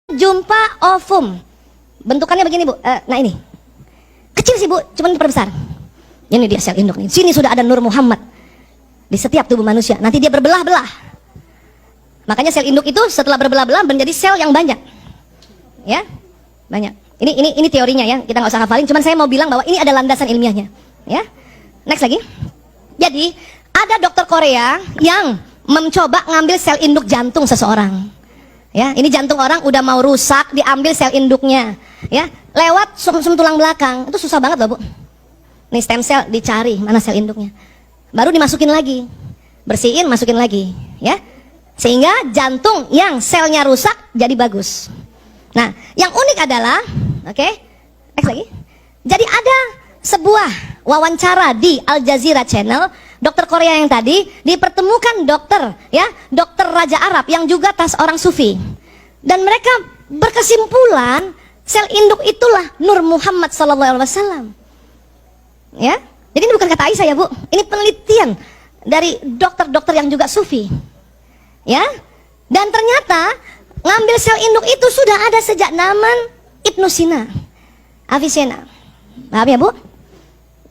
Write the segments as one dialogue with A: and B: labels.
A: jumpa ovum. Bentukannya begini, Bu. Nah ini. Kecil sih, Bu, cuman diperbesar. Ini dia sel induk nih. Sini sudah ada Nur Muhammad di setiap tubuh manusia. Nanti dia berbelah-belah. Makanya sel induk itu setelah berbelah-belah menjadi sel yang banyak. Ya, banyak. Ini teorinya ya. Kita nggak usah hafalin. Cuman saya mau bilang bahwa ini ada landasan ilmiahnya. Ya. Next lagi. Jadi ada dokter Korea yang mencoba ngambil sel induk jantung seseorang. Ya, ini jantung orang udah mau rusak, diambil sel induknya. Ya, lewat sum-sum tulang belakang. Itu susah banget loh, Bu. Nih stem cell dicari mana sel induknya. Baru dimasukin lagi. Bersihin, masukin lagi, ya. Sehingga jantung yang selnya rusak jadi bagus. Nah, yang unik adalah, oke, next lagi. Jadi ada sebuah wawancara di Al Jazeera Channel, dokter Korea yang tadi dipertemukan dokter, ya, dokter Raja Arab yang juga orang sufi. Dan mereka berkesimpulan sel induk itulah Nur Muhammad SAW. Ya, jadi ini bukan kata Aisyah ya, Bu. Ini penelitian dari dokter-dokter yang juga sufi. Ya, dan ternyata ngambil sel induk itu sudah ada sejak zaman Ibnu Sina, Avicenna. Paham ya, Bu?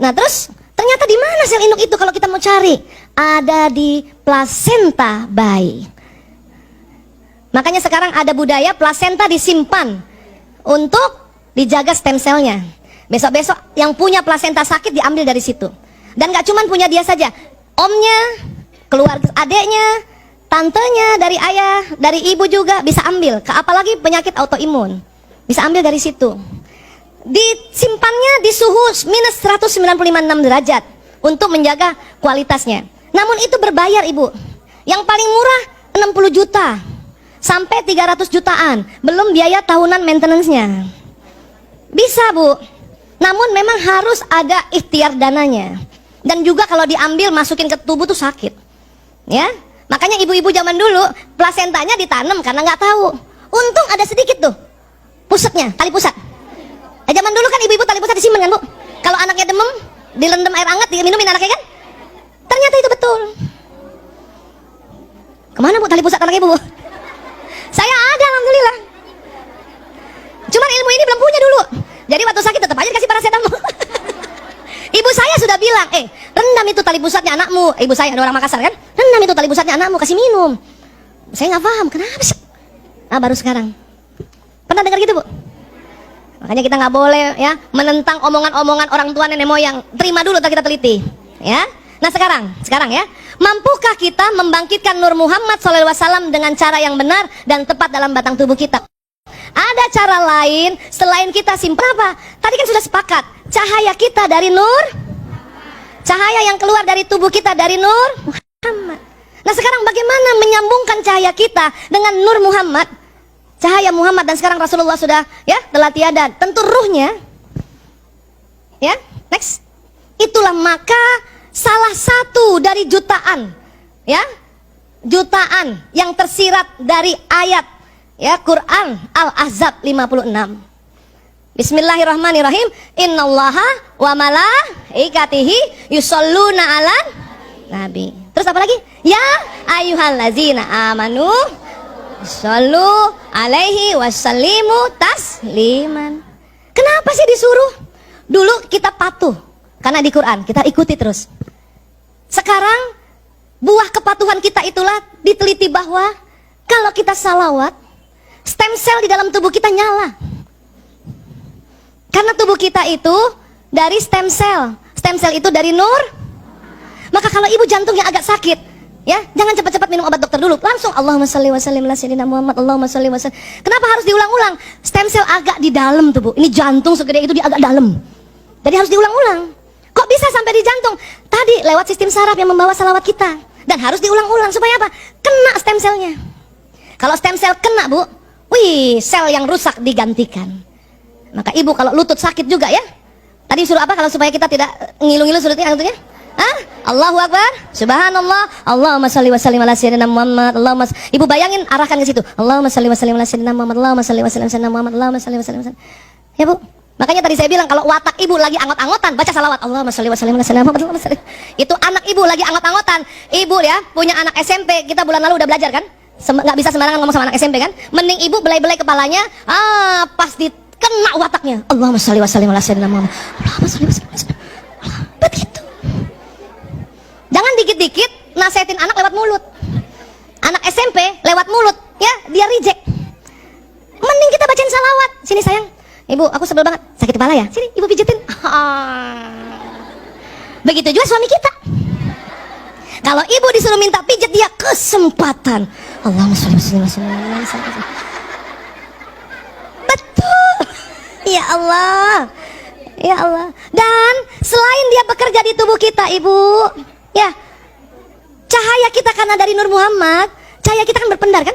A: Nah, terus ternyata di mana sel induk itu kalau kita mau cari? Ada di plasenta bayi. Makanya sekarang ada budaya plasenta disimpan untuk dijaga stem selnya. Besok-besok yang punya plasenta sakit diambil dari situ. Dan gak cuma punya dia saja, omnya, keluarga adeknya, tantenya, dari ayah, dari ibu juga bisa ambil. Apalagi penyakit autoimun, bisa ambil dari situ. Disimpannya di suhu minus 195,6 derajat untuk menjaga kualitasnya. Namun itu berbayar, Ibu. Yang paling murah 60 juta sampai 300 jutaan, belum biaya tahunan maintenance-nya. Bisa, Bu. Namun memang harus ada ikhtiar dananya. Dan juga kalau diambil masukin ke tubuh tuh sakit. Ya. Makanya ibu-ibu zaman dulu plasentanya ditanam karena nggak tahu. Untung ada sedikit tuh pusatnya, tali pusat. Zaman dulu kan ibu-ibu tali pusat disimpan kan, Bu? Kalau anaknya demam, direndam air hangat, diminumin anaknya kan? Ternyata itu betul. Kemana, Bu, tali pusat anak ibu, Bu? Saya ada, alhamdulillah. Cuman ilmu ini belum punya dulu. Jadi waktu sakit tetap aja dikasih paracetamol. Ibu saya sudah bilang, rendam itu tali pusatnya anakmu. Ibu saya ada orang Makassar kan? Rendam itu tali pusatnya anakmu, kasih minum. Saya nggak paham, kenapa sih? Nah, baru sekarang. Pernah dengar gitu, Bu? Makanya kita nggak boleh ya menentang omongan-omongan orang tua nenek moyang. Terima dulu, kita teliti. Ya. Nah sekarang ya, mampukah kita membangkitkan Nur Muhammad SAW dengan cara yang benar dan tepat dalam batang tubuh kita? Ada cara lain selain kita simpan apa? Tadi kan sudah sepakat, cahaya kita dari Nur, cahaya yang keluar dari tubuh kita dari Nur Muhammad. Nah sekarang bagaimana menyambungkan cahaya kita dengan Nur Muhammad, cahaya Muhammad, dan sekarang Rasulullah sudah ya telah tiada, tentu ruhnya. Ya, next. Itulah maka salah satu dari jutaan, ya, jutaan yang tersirat dari ayat ya Quran Al-Ahzab 56. Bismillahirrahmanirrahim. Innallaha wa malaikatihi yusholluna 'alan nabi. Terus apa lagi? Ya ayyuhallazina amanu shollu alaihi wasallimu tasliman. Kenapa sih disuruh? Dulu kita patuh karena di Quran, kita ikuti terus. Sekarang buah kepatuhan kita itulah diteliti bahwa kalau kita salawat, stem cell di dalam tubuh kita nyala. Karena tubuh kita itu dari stem cell. Stem cell itu dari Nur. Maka kalau ibu jantungnya agak sakit, ya, jangan cepat-cepat minum obat dokter dulu. Langsung Allahumma shalli wa sallim ala sayyidina Muhammad, Allahumma shalli wa sallim. Kenapa harus diulang-ulang? Stem cell agak di dalam tubuh. Ini jantung segede itu dia agak dalam. Jadi harus diulang-ulang. Kok bisa sampai di jantung? Tadi lewat sistem saraf yang membawa salawat kita. Dan harus diulang-ulang supaya apa? Kena stem cellnya. Kalau stem cell kena, Bu, wih, sel yang rusak digantikan. Maka ibu kalau lutut sakit juga ya. Tadi suruh apa kalau supaya kita tidak ngilu-ngilu lututnya? Allahu Akbar, Subhanallah, Allahumma shalli wa sallim ala sayyidina Muhammad, Allahumma. Ibu bayangin arahkan ke situ. Allahumma shalli wa sallim ala sayyidina Muhammad, Allahumma shalli wa sallim ala sayyidina Muhammad, Allahumma shalli wa sallim. Ya, Bu. Makanya tadi saya bilang kalau watak ibu lagi angot-angotan, baca salawat. Allahumma shalli wa sallim ala sayyidina Muhammad, Allahumma shalli. Itu anak ibu lagi angot-angotan. Ibu ya punya anak SMP, kita bulan lalu udah belajar kan? nggak bisa sembarangan ngomong sama anak SMP kan. Mending ibu belai-belai kepalanya, pas dikena wataknya, Allahumma sholli wa sallim ala sayyidina Muhammad, Allahumma sholli wa sallim ala sayyidina Muhammad. Begitu. Jangan dikit-dikit nasehatin anak lewat mulut. Anak SMP lewat mulut, ya dia reject. Mending kita bacain salawat. Sini sayang, ibu aku sebel banget, sakit kepala ya, sini ibu pijetin. Begitu juga suami kita. Kalau ibu disuruh minta pijet, dia kesempatan. Allahumma sholli wa sallim ala sayyidina Muhammad. Betul. Ya Allah. Ya Allah. Dan selain dia bekerja di tubuh kita, ibu, ya, cahaya kita karena dari Nur Muhammad, cahaya kita kan berpendar kan,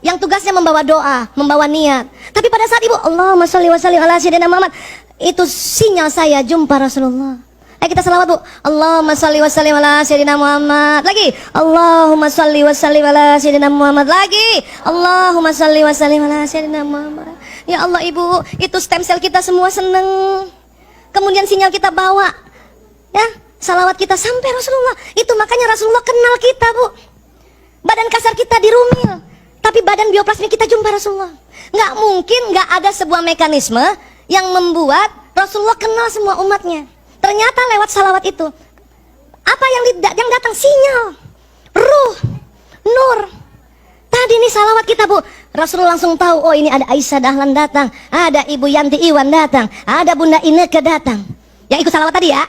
A: yang tugasnya membawa doa, membawa niat. Tapi pada saat ibu Allahumma sholli wa sallim ala sayyidina Muhammad, itu sinyal saya jumpa Rasulullah. Ayo kita salawat, bu. Allahumma sholli wa sallim ala sayyidina Muhammad. Lagi. Allahumma sholli wa sallim ala sayyidina Muhammad. Lagi. Allahumma sholli wa sallim ala sayyidina Muhammad. Ya Allah, ibu, itu stem cell kita semua seneng. Kemudian sinyal kita bawa, ya, salawat kita sampai Rasulullah. Itu makanya Rasulullah kenal kita, bu. Badan kasar kita dirumil, tapi badan bioplasmi kita jumpa Rasulullah. Nggak mungkin nggak ada sebuah mekanisme yang membuat Rasulullah kenal semua umatnya. Ternyata lewat salawat itu, apa yang datang? Sinyal, ruh, nur. Tadi nih salawat kita, bu. Rasulullah langsung tahu, oh ini ada Aisyah Dahlan datang, ada Ibu Yanti Iwan datang, ada Bunda Ineke datang. Yang ikut salawat tadi ya,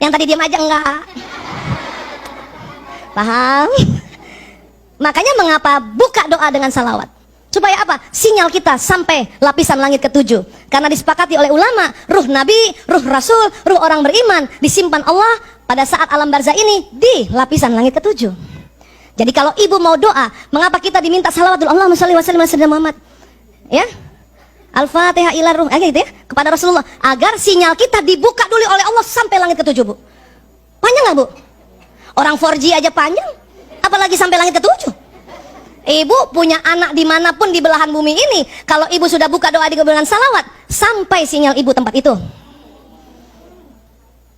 A: yang tadi diam aja enggak. Paham? Makanya mengapa buka doa dengan salawat? Supaya apa? Sinyal kita sampai lapisan langit ke-7. Karena disepakati oleh ulama, ruh Nabi, ruh Rasul, ruh orang beriman disimpan Allah pada saat alam barzah ini di lapisan langit ke-7. Jadi kalau ibu mau doa, mengapa kita diminta salawat dulu? Allahumma sholli wa sallim ala sayyidina Muhammad. Ya? Al-Fatihah ila ruh, gitu ya, kepada Rasulullah, agar sinyal kita dibuka dulu oleh Allah sampai langit ke-7, bu. Panjang nggak, bu? Orang 4G aja panjang, apalagi sampai langit ke-7. Ibu punya anak dimanapun di belahan bumi ini, kalau ibu sudah buka doa dengan salawat, sampai sinyal ibu tempat itu.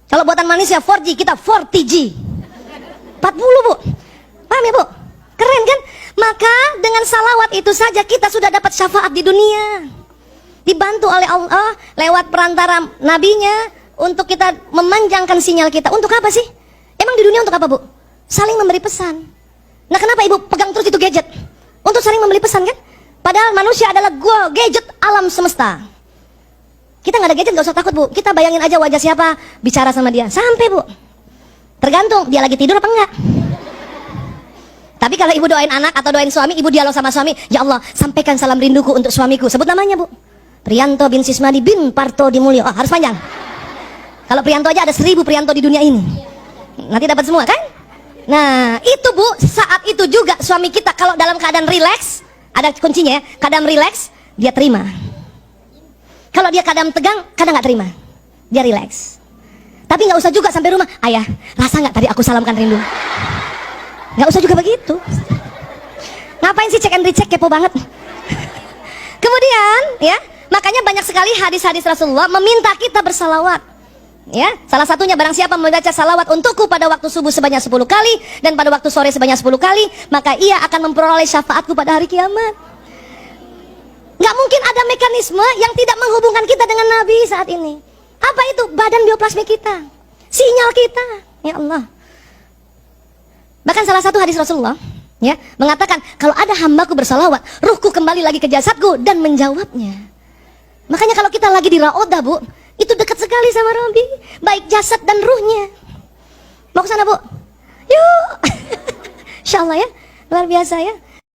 A: Kalau buatan manusia 4G, kita 40G 40, bu. Paham ya, bu? Keren kan? Maka dengan salawat itu saja kita sudah dapat syafaat di dunia, dibantu oleh Allah lewat perantara nabinya, untuk kita memanjangkan sinyal kita. Untuk apa sih? Emang di dunia untuk apa, bu? Saling memberi pesan. Nah, kenapa ibu pegang terus itu gadget? Untuk saling memberi pesan kan? Padahal manusia adalah gadget alam semesta. Kita nggak ada gadget, nggak usah takut, bu. Kita bayangin aja wajah siapa, bicara sama dia, sampai, bu. Tergantung dia lagi tidur apa enggak. Tapi kalau ibu doain anak atau doain suami, ibu dialog sama suami, ya Allah, sampaikan salam rinduku untuk suamiku. Sebut namanya, bu. Priyanto bin Sismadi bin Parto Dimulyo. Oh, harus panjang. Kalau Priyanto aja ada 1000 Priyanto di dunia ini. Nanti dapat semua kan? Nah, itu, bu, saat itu juga suami kita kalau dalam keadaan rileks, ada kuncinya ya, keadaan rileks, dia terima. Kalau dia keadaan tegang, kadang nggak terima, dia rileks. Tapi nggak usah juga sampai rumah, ayah, rasa nggak tadi aku salamkan rindu? Nggak usah juga begitu. Ngapain sih cek and recheck, kepo banget. Kemudian, ya, makanya banyak sekali hadis-hadis Rasulullah meminta kita bersalawat. Ya, salah satunya barang siapa membaca salawat untukku pada waktu subuh sebanyak 10 kali dan pada waktu sore sebanyak 10 kali, maka ia akan memperoleh syafaatku pada hari kiamat. Gak mungkin ada mekanisme yang tidak menghubungkan kita dengan Nabi saat ini. Apa itu? Badan bioplasmi kita, sinyal kita. Ya Allah. Bahkan salah satu hadis Rasulullah, ya, mengatakan kalau ada hambaku bersalawat, ruhku kembali lagi ke jasadku dan menjawabnya. Makanya kalau kita lagi di Raodah, bu, itu dekat sekali sama Robi, baik jasad dan ruhnya. Mau ke sana, bu? Yuk. Insya Allah ya, luar biasa ya.